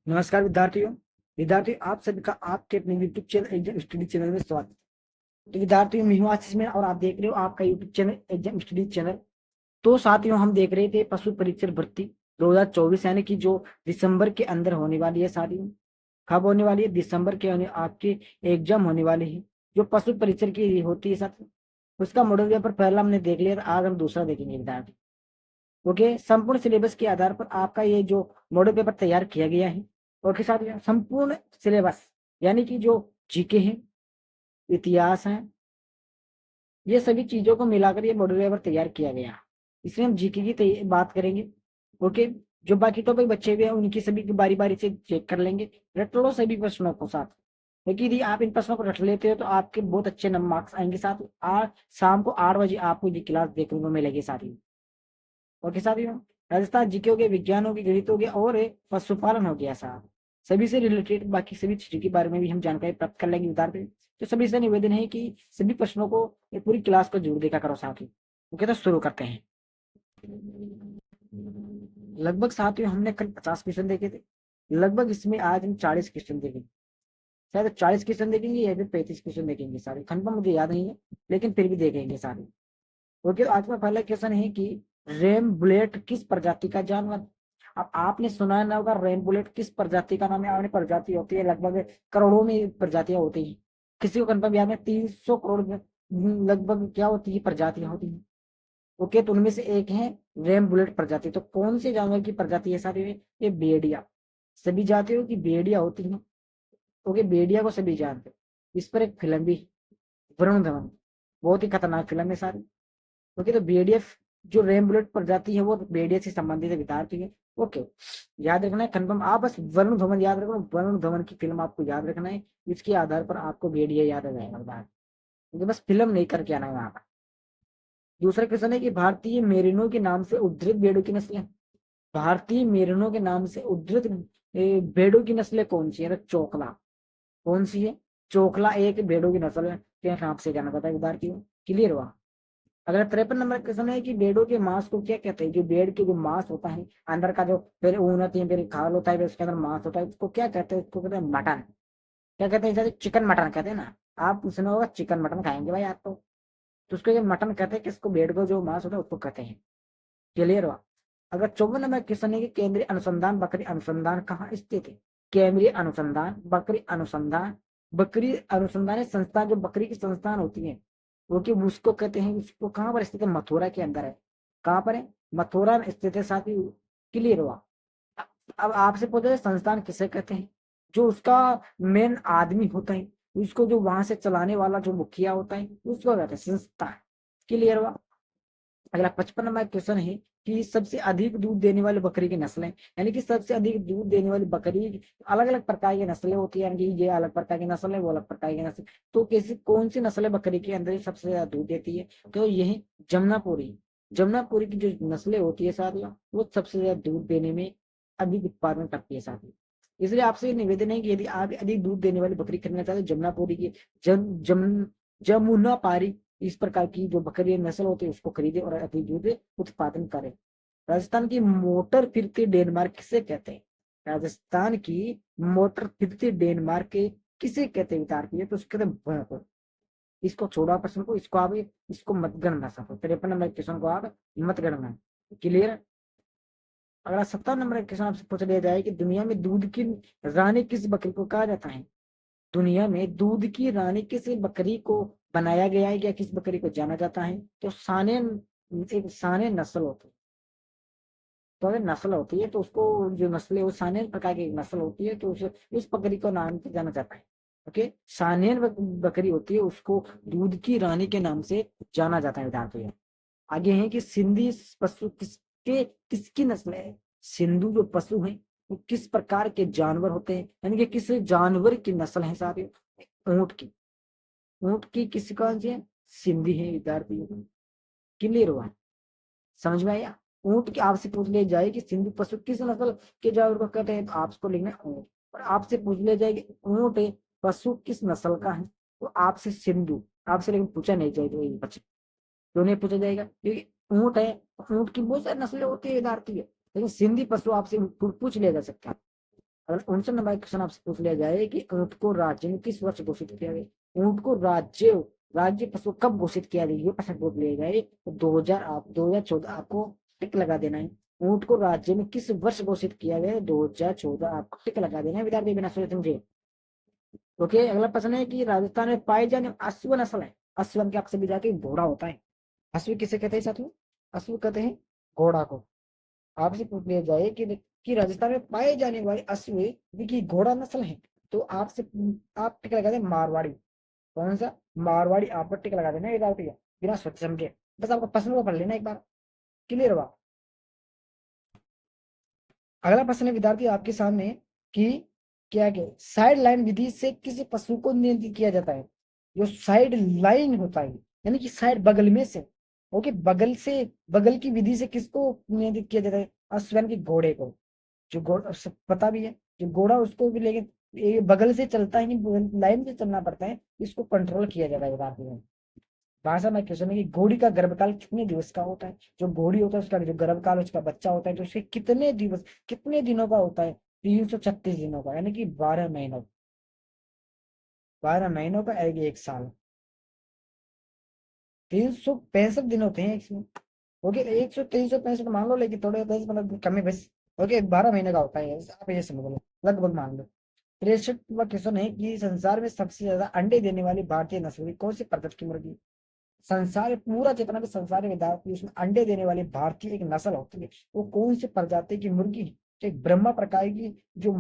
नमस्कार विद्यार्थियों आप सभी का आपके अपने YouTube channel exam study channel में स्वागत है। तो विद्यार्थियों मैं हूं आशीष में और आप देख रहे हो आपका YouTube channel exam study channel. तो साथियों हम देख रहे थे पशु परीक्षण भर्ती 2024 यानी कि जो दिसंबर के अंदर होने वाली है साथियों। कब होने वाली है? दिसंबर के आपके एग्जाम होने वाली है जो पशु परीक्षण की होती है साथियों। उसका मॉडल पेपर पहला हमने देख लिया था, आज हम दूसरा देखेंगे विद्यार्थी। ओके, संपूर्ण सिलेबस के आधार पर आपका ये जो मॉडल पेपर तैयार किया गया है। ओके साथियों, संपूर्ण सिलेबस यानी कि जो जीके है, इतिहास है, ये सभी चीजों को मिलाकर ये मॉडल पेपर तैयार किया गया। इसमें हम जीके की बात करेंगे। ओके, जो बाकी टॉपिक बचे हुए हैं उनकी सभी की बारी बारी से चेक कर लेंगे। रट लो सभी प्रश्नों को साथ, क्योंकि यदि आप इन प्रश्नों को रट लेते हो तो आपके बहुत अच्छे नंबर मार्क्स आएंगे। साथ आज शाम को 8 बजे आपको ये क्लास देखने को मिलेगी साथियों। ओके साथियों, राजस्थान जीके हो गया, विज्ञान हो गया, गणित हो गया और पशुपालन हो गया साहब। सभी से रिलेटेड बाकी सभी चीजों के बारे में भी हम जानकारी प्राप्त कर लेंगे विद्यार्थी। तो सभी से निवेदन है कि सभी प्रश्नों को ये पूरी क्लास को जरूर देखा करो साथियों। ओके, तो शुरू करते हैं। लगभग साथियों हमने कल 50 क्वेश्चन देखे थे। लगभग इसमें आज हम 40 क्वेश्चन देखेंगे। शायद 40 क्वेश्चन देखेंगे या फिर 35 क्वेश्चन देखेंगे सारे, कंफर्म मुझे याद नहीं है, लेकिन फिर भी देखेंगे सारे। ओके, तो आज का पहला क्वेश्चन है कि रेम बुलेट किस प्रजाति का जानवर। अब आपने सुना है ना होगा, रेम बुलेट किस प्रजाति का नाम है? आपने प्रजाति होती है लगभग करोड़ों में प्रजातियां होती हैं। किसी को कंफर्म याद है? 300 करोड़ में लगभग क्या होती है प्रजातियां होती हैं। ओके, तो उनमें से एक है रेम बुलेट प्रजाति। तो कौन से जानवर की प्रजाति है सारी में? ये भेड़िया। सभी जानते हो कि भेड़िया होती है। ओके, भेड़िया को सभी जानते हो। इस पर एक फिल्म भी, वरुण धवन, बहुत ही खतरनाक फिल्म है सारी। ओके, तो भेड़िया जो रेम बुलेट प्रजाति है वो भेड़िया से संबंधित विद्यार्थी है। ओके, याद रखना है कंफर्म। आप बस वरुण धवन याद रखो, वरुण धवन की फिल्म आपको याद रखना है। इसके आधार पर आपको भेड़िया याद आ जाएगा विद्यार्थी, क्योंकि बस फिल्म नहीं करके आना है वहां पर। दूसरा क्वेश्चन है कि भारतीय मेरिनो के नाम से उद्धृत भेड़ों की नस्लें। भारतीय मेरिनो के नाम से उद्धृत भेड़ों की नस्लें कौन सी है? चोकला। कौन सी है? चोकला एक भेड़ों की नस्ल के नाम से जाना जाता है विद्यार्थियों। क्लियर हुआ? अगला 53 नंबर क्वेश्चन है कि भेड़ों के मांस को क्या कहते हैं? जो भेड़ के जो मांस होता है, अंदर का जो फिर ऊन होती है, फिर खाल होता है, फिर उसके अंदर मांस होता है, उसको क्या कहते हैं? उसको कहते हैं मटन। क्या कहते हैं? जैसे चिकन मटन कहते हैं ना। आप सुना होगा चिकन मटन खाएंगे भाई आप तो उसको ये मटन कहते हैं, किसको? भेड़ को जो मांस होता है उसको कहते हैं। क्लियर हुआ? अगर 54 नंबर क्वेश्चन है कि केंद्रीय अनुसंधान बकरी अनुसंधान कहाँ स्थित है? केंद्रीय अनुसंधान बकरी अनुसंधान संस्थान, जो बकरी की संस्थान होती है वो कि उसको कहते हैं, उसको कहाँ पर स्थित है? मथुरा के अंदर है। कहाँ पर है? मथुरा में स्थित है साथी। क्लियर हुआ? अब आपसे पूछा जाए संस्थान किसे कहते हैं? जो उसका मेन आदमी होता है, उसको जो वहां से चलाने वाला जो मुखिया होता है उसको कहते हैं संस्थान। क्लियर हुआ? अगला 55 नंबर क्वेश्चन है कि सबसे अधिक दूध देने वाली बकरी की नस्लें, यानी कि सबसे अधिक दूध देने वाली बकरी, अलग अलग प्रकार की नस्लें होती है, यानी कि ये अलग प्रकार की नस्ल है, वो अलग प्रकार की नस्ल। तो कैसी कौन सी नस्ल है बकरी के अंदर सबसे ज्यादा दूध देती है? तो यही जमुनापुरी। जमुनापुरी की जो नस्लें होती है साथियों, वो सबसे ज्यादा दूध देने में अधिक उत्पादन करती है साथियों। इसलिए आपसे निवेदन है कि यदि आप अधिक दूध देने वाली बकरी खरीदना चाहते हो, जमुनापुरी की जमुना पारी इस प्रकार की जो बकरी नस्ल होती है उसको खरीदे और अधिक दूध उत्पादन करें। राजस्थान की मोटर फिरती डेनमार्क किसे कहते हैं? राजस्थान की मोटर फिरती डेनमार्क के किसे कहते हैं विद्यार्थी? तो उसके कहते हैं। इसको छोड़ा प्रश्न को, इसको आप इसको मत गणना सको। 53 नंबर क्वेश्चन को आप मत गणना। क्लियर? अगला 70 नंबर क्वेश्चन आपसे पूछ लिया जाए कि दुनिया में दूध की रानी किस बकरी को कहा जाता है? दुनिया में दूध की रानी किस बकरी को बनाया गया है या किस बकरी को जाना जाता है? तो सानेन, एक सानेन नस्ल होती है। तो अगर नस्ल होती है तो उसको, जो नस्ल है वो सानेन प्रकार की एक नस्ल होती है, तो उस बकरी को नाम से जाना जाता है। ओके, सानेन बकरी होती है, उसको दूध की रानी के नाम से जाना जाता है विद्यार्थियों। आगे है कि सिंधी पशु किसकी नस्ल है? सिंधु जो पशु है वो किस प्रकार के जानवर होते हैं, यानी कि किस जानवर की नस्ल है सारे? ऊंट की। ऊंट की किस कौन सी है? सिंधी है विद्यार्थी। क्लियर हुआ? समझ में आया? ऊंट की आपसे पूछ ले जाए कि सिंधु पशु किस नस्ल के जानवर को कहते हैं, तो आपको लिखना है ऊंट। और आपसे पूछ ले जाए कि ऊंट पशु किस नस्ल का है, तो आपसे सिंधु। आपसे लेकिन पूछा नहीं जाएगा ये बच्चे, क्यों नहीं पूछा जाएगा? क्योंकि ऊंट है, ऊंट की बहुत सारी नस्लें होती है विद्यार्थी है, लेकिन सिंधी पशु आपसे पूछ लिया जा सकता है। अगर 59 नंबर क्वेश्चन आपसे पूछ लिया जाए कि ऊंट को राज्य में किस वर्ष घोषित किया गया, ऊंट को राज्य राज्य पशु कब घोषित किया गया, ये प्रश्न पूछ लिया जाए तो 2014 आपको टिक लगा देना है। ऊंट को राज्य में किस वर्ष घोषित किया गया, 2014 आपको टिक लगा देना है विद्यार्थी, बिना सोचे समझे। ओके, अगला प्रश्न है कि राजस्थान में पाई जाने अश्व नस्ल है, अश्व के आपसे भी जाके घोड़ा होता है, अश्व किसे कहते हैं साथियों, अश्व कहते हैं घोड़ा को। आपसे पूछ लिया जाए कि राजस्थान में पाए जाने वाले अश्व की घोड़ा नस्ल है, तो आप टिक लगा दें मारवाड़ी। कौन सा, मारवाड़ी, आप पर टिक लगा देना विदाउट, बिना सोच समझे, बस आपको प्रश्न को पढ़ लेना एक बार, क्लियर हुआ। अगला प्रश्न है विद्यार्थी आपके सामने कि क्या क्या साइड लाइन विधि से किसी पशु को नियंत्रित किया जाता है। जो साइड लाइन होता है यानी कि साइड बगल में से, ओके, बगल से, बगल की विधि से किसको नियंत्रित किया जाता है, अश्व यानी कि घोड़े को। जो घोड़ा सब पता भी है, जो घोड़ा उसको भी, लेकिन ये बगल से चलता है, लाइन से चलना पड़ता है, इसको कंट्रोल किया जाता है विद्यार्थी में। भाषा में क्वेश्चन है कि घोड़ी का गर्भकाल कितने दिवस का होता है। जो घोड़ी होता है उसका जो गर्भकाल, उसका बच्चा होता है, तो उसके कितने दिवस, कितने दिनों का होता है, 336 दिनों का, यानी कि 12 महीनों, 12 महीनों का, एक साल, 365 दिन होते हैं इसमें। ओके, 365 मान लो, लेकिन थोड़े 10 मतलब कम है बस। ओके, 12 महीने का होता है, आप ये समझ लो, लगभग मान लो। 63वां क्वेश्चन है कि संसार में सबसे ज्यादा अंडे देने वाली भारतीय नस्ल की कौन सी प्रजाति की मुर्गी। संसार पूरा जितना भी संसार विद्यार्थी उसमें अंडे देने वाली भारतीय एक नस्ल होती है, वो कौन सी प्रजाति की मुर्गी है। तो एक ब्रह्मा प्रकार की जो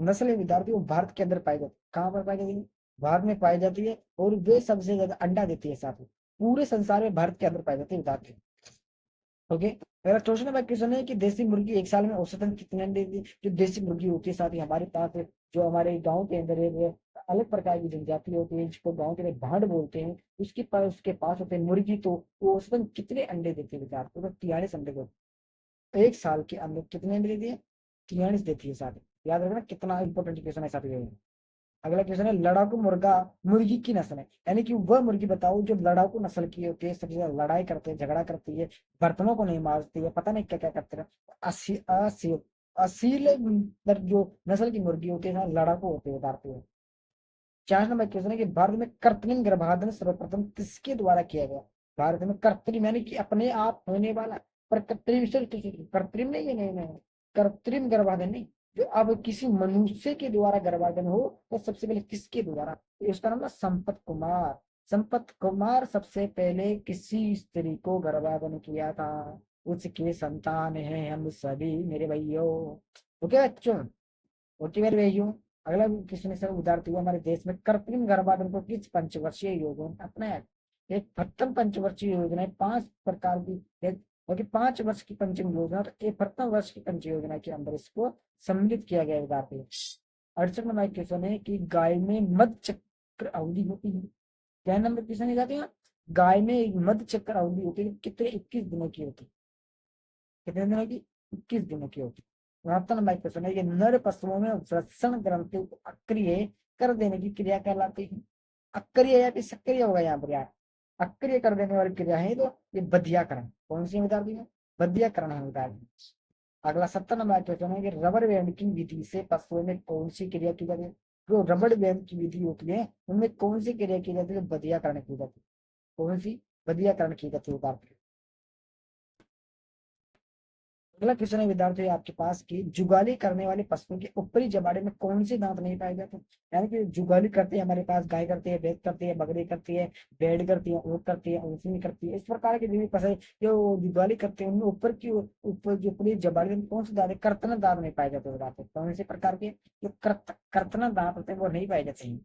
नस्ल है विद्यार्थी, वो भारत के अंदर पाई जाती है। कहाँ पर पाई जाती है, भारत में पाई जाती है, और वे सबसे ज्यादा अंडा देती है साथ में, पूरे संसार में भारत के अंदर पाई जाती है विद्यार्थी। ओके, मेरा क्वेश्चन नंबर क्वेश्चन है कि देसी मुर्गी एक साल में औसतन कितने अंडे देती है। जो देसी मुर्गी होती है साथ ही हमारे पास जो हमारे गांव के अंदर है, वो अलग प्रकार की जनजाति होती है, जिसको गांव के लोग भाड़ बोलते हैं, उसके पास होते हैं मुर्गी, तो वो औसतन कितने अंडे देते हैं विचार, तो 43 अंडे को एक साल के अंदर कितने अंडे देती है, 43 देती है साथ। याद रखना कितना इंपॉर्टेंट क्वेश्चन है साथ। अगला क्वेश्चन है लड़ाकू मुर्गा मुर्गी की नस्ल है, यानी कि वह मुर्गी बताओ जो लड़ाकू नस्ल की होती है, सबसे ज्यादा लड़ाई करते हैं, झगड़ा करती है, बर्तनों को नहीं मारती है, पता नहीं क्या क्या करते हैं। असील जो नस्ल की मुर्गी होती है लड़ाकू होती है उतारती है। 4 नंबर क्वेश्चन है कि भारत में कृत्रिम गर्भाधान सर्वप्रथम किसके द्वारा किया गया। भारत में कृत्रिम यानी कि अपने आप होने वाला, पर कृत्रिम से कृत्रिम नहीं है, नहीं कृत्रिम गर्भाधान नहीं, जो अब किसी मनुष्य के द्वारा गर्भाधान हो, तो सबसे पहले किसके द्वारा, तो इसका नाम है संपत कुमार। संपत कुमार सबसे पहले किसी स्त्री को गर्भाधान किया था, उसके संतान है हम सभी मेरे भाइयों। ओके बच्चों, ओके मेरे भाइयों। अगला क्वेश्चन है उदाहरण हुआ हमारे देश में कृत्रिम गर्भाधान को किस पंचवर्षीय योजना ने अपनाया। एक प्रथम पंचवर्षीय योजना है, 5 प्रकार की क्योंकि 5 वर्ष की पंचम योजना, तो एक प्रथम वर्ष की पंच योजना के अंदर इसको सम्मिलित किया गया विद्यार्थी। 68 नंबर क्वेश्चन है कि गाय में मध चक्र अवधि होती है। क्या नंबर क्वेश्चन है जाते हैं, गाय में एक मध चक्र अवधि होती है, कितने 21 दिनों की होती है, कितने दिनों की, 21 दिनों की होती है। 72 नंबर क्वेश्चन है कि नर पशुओं में वृषण ग्रंथि को अक्रिय कर देने की क्रिया कहलाती है। अक्रिय या फिर सक्रिय होगा यहाँ पर यार, अक्रिय कर देने वाली क्रिया है, तो ये बधियाकरण, कौन सी विद्यार्थी है, बधियाकरण है विद्यार्थी। अगला 70 नंबर क्वेश्चन है कि रबर बैंड की विधि से पशुओं में कौन सी क्रिया की जाती है। जो रबर बैंड की विधि होती है उनमें कौन सी क्रिया की जाती है, बधियाकरण की जाती है, कौन सी, बधियाकरण की जाती है विद्यार्थी। अगला क्वेश्चन है विद्यार्थी आपके पास की जुगाली करने वाले पशुओं के ऊपरी जबाड़े में कौन से दांत नहीं पाए जाते। यानी कि जुगाली करते हैं हमारे पास, गाय करती है, भैंस करती है, बकरी करती है, भेड़ करती है, ऊँट करती है, ऊँटनी करती है, इस प्रकार के जो भी पशु जो जुगाली करते हैं उनमें ऊपर की ऊपर जो ऊपरी जबाड़े में कौन से दांत, कर्तन दांत नहीं पाए जाते विद्यार्थी। कौन से प्रकार के जो कर्तन दांत होते हैं वो नहीं पाए जाते हैं।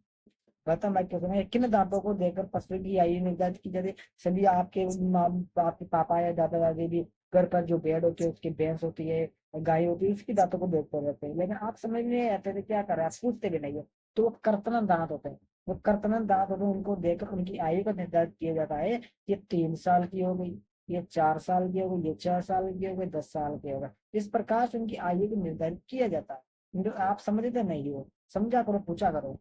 गौतम भाई क्वेश्चन है किन दांतों को देखकर पशु की आयु निर्धारित की जाती है। सभी आपके आपके पापा या दादा दादी भी घर पर जो भेड़ होती है, उसकी भैंस होती है, गाय होती है, उसकी दांतों को देखते रहते हैं, लेकिन आप समझ नहीं आते थे क्या कर रहे हैं, आप पूछते भी नहीं है। तो वो कर्तन दांत होते हैं, वो कर्तन दांत होते हैं, उनको देखकर उनकी आयु का निर्धारित किया जाता है। ये 3 साल की हो गई, ये 4 साल की हो गई, ये 4 साल की हो गई, 10 साल की होगा, इस प्रकार से उनकी आयु को निर्धारित किया जाता है। जो आप समझते नहीं हो, समझा करो, पूछा करो।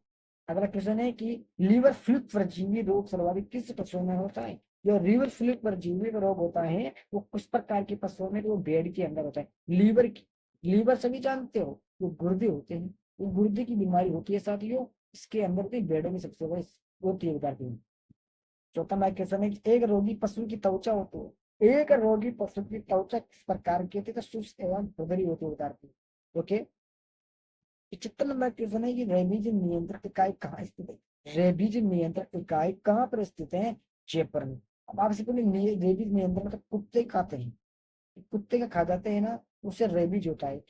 अगला क्वेश्चन है कि लीवर फ्लूक परजीवी रोग सर्वाधिक किस पशुओं में होता है। जो लीवर फ्लूक परजीवी का रोग होता है वो कुछ प्रकार के पशुओं में, वो भेड़ के अंदर होता है। लीवर सभी जानते हो, जो गुर्दे होते हैं, वो गुर्दे की बीमारी होती है साथियों। इसके अंदर भी बेड़ों में सबसे बड़ी होती है विद्यार्थियों। चौथा मैं क्वेश्चन है कि एक रोगी पशु की त्वचा होती है, एक रोगी पशु की त्वचा किस प्रकार की होती है? तो शुष्क एवं खुरदरी होती है विद्यार्थी। ओके। 75 नंबर क्वेश्चन है कि रेबीज नियंत्रण इकाई कहाँ स्थित है? रेबीज नियंत्रण इकाई कहाँ पर स्थित है? जयपुर में। अब आपसे पहले रेबीज नियंत्रण मतलब कुत्ते खाते हैं, कुत्ते का खा जाते हैं ना, उससे रेबीज होता है,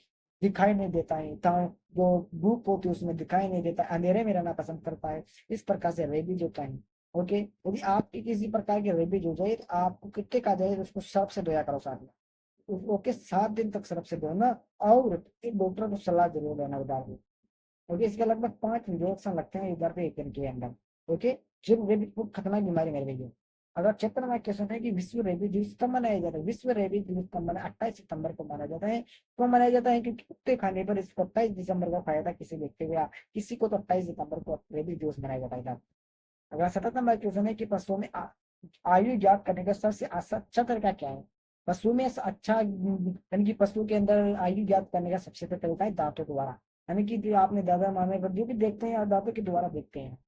दिखाई नहीं देता है, जो धूप होती है उसमें दिखाई नहीं देता, अंधेरे में रहना पसंद करता है, इस प्रकार से रेबीज होता है। ओके। यदि आपकी किसी प्रकार की रेबीज हो जाए तो आपको कुत्ते खा जाए तो उसको सर्फ से धोया करो साथ में। ओके, 7 दिन तक सर्फ से धोना, और एक डॉक्टर को सलाह जरूर लेना बता दो। ओके, इसके लगभग 5 इंजेक्शन लगते हैं इधर पे 1 दिन के अंदर। ओके। जो रेबीज बहुत खतरनाक बीमारी मेरे भैया। अगर क्षेत्र में क्वेश्चन है कि विश्व रेबीज दिवस कब मनाया जाता है? विश्व रेबीज दिवस कब मना 28 सितंबर को मनाया जाता है। क्यों मनाया जाता है? क्योंकि कुत्ते खाने पर इसको 28 दिसंबर को खाया था किसी व्यक्ति को, या किसी को तो 28 सितंबर को रेबीज दिवस मनाया जाता है। अगला 77 नंबर क्वेश्चन है कि पशुओं में आयु ज्ञात करने का सबसे अच्छा तरीका क्या है? पशु में अच्छा यानी कि पशु के अंदर आयु ज्ञात करने का सबसे अच्छा तरीका है दांतों द्वारा, यानी कि जो आपने दादा मामे पर जो भी देखते हैं और दांतों के द्वारा देखते हैं।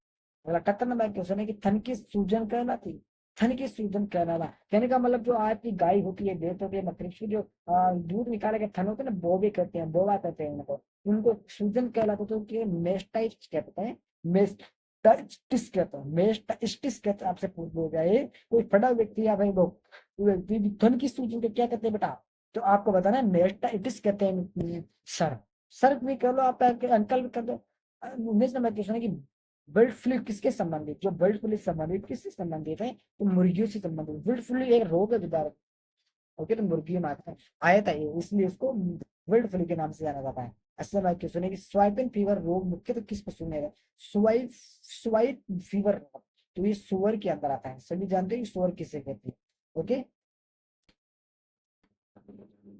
अगला 78 नंबर क्वेश्चन है कि थन की सूजन कहलाती, थन की सूजन कहलाना कहने का मतलब जो आपकी गाय होती है, भैंस होती है, बकरी की जो दूध निकाले के थन होते हैं ना, बोबे कहते हैं, बोवा कहते हैं उनको, उनको सूजन कहलाते, तो मेस्टाइटिस कहते हैं, मेस्टाइटिस कहते हैं, मेस्टाइटिस कहते हैं। आपसे पूछ लो जाए कोई बड़ा व्यक्ति या भाई लोग व्यक्ति थन की सूजन को क्या कहते हैं बेटा, तो आपको बताना है मेस्टाइटिस कहते हैं। सर, सर भी कह लो, आप अंकल भी कर दो। 19 नंबर क्वेश्चन है कि बर्ड फ्लू किसके संबंधित, जो बर्ड फ्लू संबंधित किससे संबंधित है? तो मुर्गियों से संबंधित। बर्ड फ्लू एक रोग है विद्यार्थी। ओके, तो मुर्गियों में आता है, आया था ये, इसलिए उसको बर्ड फ्लू के नाम से जाना जाता है। अस्सी नंबर क्वेश्चन है कि स्वाइपन फीवर रोग मुख्यतः किस पशु में है? स्वाइप स्वाइप फीवर रोग, तो ये सुअर के अंदर आता है, सभी जानते हैं कि सुअर किसे कहते हैं। ओके।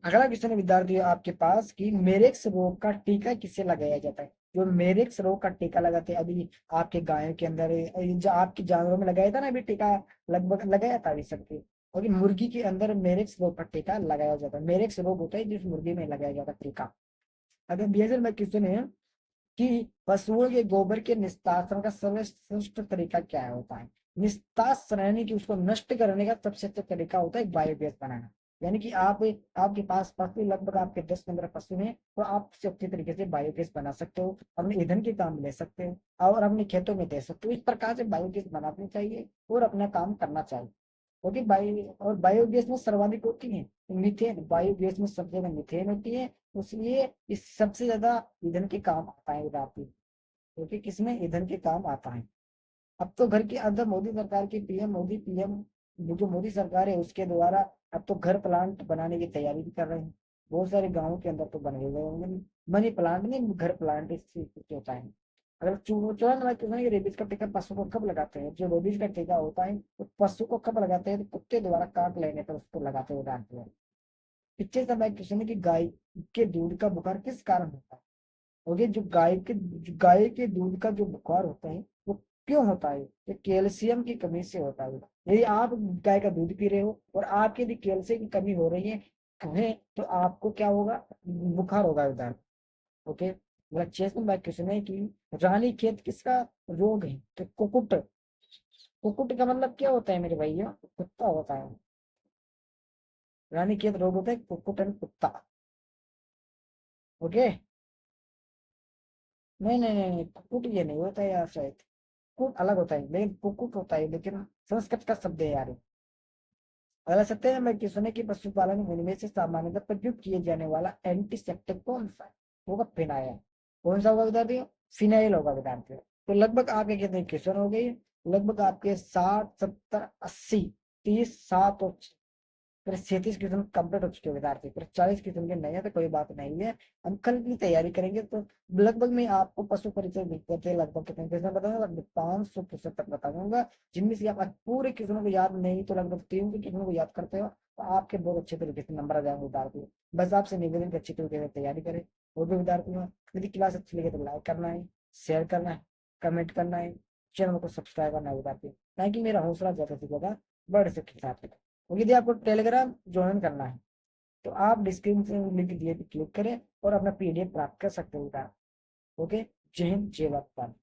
अगला क्वेश्चन है विद्यार्थी आपके पास कि मेरेक्स रोग का टीका किसे लगाया जाता है? जो मेरेक्स रोग का टीका लगाते हैं अभी आपके गायों के अंदर, जो आपके जानवरों में लगाया था ना अभी टीका, लगभग लगाया था अभी सबके। और मुर्गी के अंदर मेरेक्स रोग का टीका लगाया जाता है। मेरेक्स रोग होता है जिस मुर्गी में लगाया जाता है टीका। अगर बीएसएल में क्वेश्चन है कि पशुओं के गोबर के निस्तारण का सर्वश्रेष्ठ तरीका क्या होता है? निस्तारण यानी कि उसको नष्ट करने का सबसे अच्छा तरीका होता है बायोगैस बनाना। यानी कि आप आपके पास पशु लगभग आपके 10-15 पशु हैं, तो आप उससे अच्छे तरीके से बायोगैस बना सकते हो, अपने ईंधन के काम ले सकते हो और अपने खेतों में दे सकते हो। इस प्रकार से बायोगैस बनानी चाहिए और अपना काम करना चाहिए। क्योंकि बायोगैस में सर्वाधिक होती है मीथेन, बायोगैस में सबसे ज्यादा मीथेन होती है, इसलिए इस सबसे ज्यादा ईंधन के काम आता है रात, क्योंकि किसमें ईंधन के काम आता है। अब तो घर के अंदर मोदी सरकार की पीएम जो मोदी सरकार है उसके द्वारा अब तो घर प्लांट बनाने की तैयारी भी कर रहे हैं। बहुत सारे गाँवों के अंदर तो बन गए होंगे, मनी प्लांट नहीं, घर प्लांट होता है। अगर चौदह नंबर क्वेश्चन है, रेबीज का टीका पशु को कब लगाते हैं? जो रेबीज का टीका होता है तो पशु को कब लगाते हैं? तो कुत्ते द्वारा काट लेने पर उसको लगाते हुए डालते हैं। 25 नंबर क्वेश्चन है कि गाय के दूध का बुखार किस कारण होता है? ओके, जो गाय के दूध का जो बुखार होता है वो क्यों होता है? ये कैल्शियम की कमी से होता है। यदि आप गाय का दूध पी रहे हो और आपके यदि कैल्शियम की कमी हो रही है तो आपको क्या होगा? बुखार होगा उधर। ओके। मेरा 6 नंबर क्वेश्चन है कि रानी खेत किसका रोग है? तो कुकुट, कुकुट का मतलब क्या होता है मेरे भैया? कुत्ता होता है। रानी खेत रोग होता है कुकुट एंड कुत्ता। ओके। नहीं, कुकुट ये नहीं होता है यार, शायद कुकुट अलग होता है, लेकिन कुकुट होता है, लेकिन संस्कृत का शब्द है यार ये। अगला 70 नंबर क्वेश्चन है कि पशुपालन में इनमें से सामान्यतः प्रयुक्त किए जाने वाला एंटीसेप्टिक कौन सा है? होगा फिनाइल। कौन सा होगा बता दियो? फिनाइल होगा बता दियो। तो लगभग आपके कितने क्वेश्चन हो गए? लगभग आपके 60, 70, 80, 30, 7 और फिर 37 क्वेश्चन कंप्लीट हो चुके हैं विद्यार्थी, फिर 40 क्वेश्चन के नहीं है तो कोई बात नहीं है, हम कल की तैयारी करेंगे। तो लगभग मैं आपको पशु परिचय करते लगभग कितने क्वेश्चन बताऊंगा? लगभग 500 तक बताऊंगा, जिनमें से आप पूरे क्वेश्चनों को याद नहीं तो लगभग 3 क्वेश्चनों को याद करते हो तो आपके बहुत अच्छे तरीके से नंबर आ जाएंगे विद्यार्थी। बस आपसे निवेदन की अच्छी तरीके से तैयारी करें। और भी विद्यार्थियों, यदि क्लास अच्छी लगे तो लाइक करना है, शेयर करना है, कमेंट करना है, चैनल को सब्सक्राइब करना है विद्यार्थी, ताकि मेरा हौसला ज्यादा से ज्यादा बढ़ सके साथ में। और यदि आपको टेलीग्राम ज्वाइन करना है तो आप डिस्क्रिप्शन में लिंक दिए पे क्लिक करें और अपना PDF प्राप्त कर सकते हो। ओके, जय हिंद, जय भारत।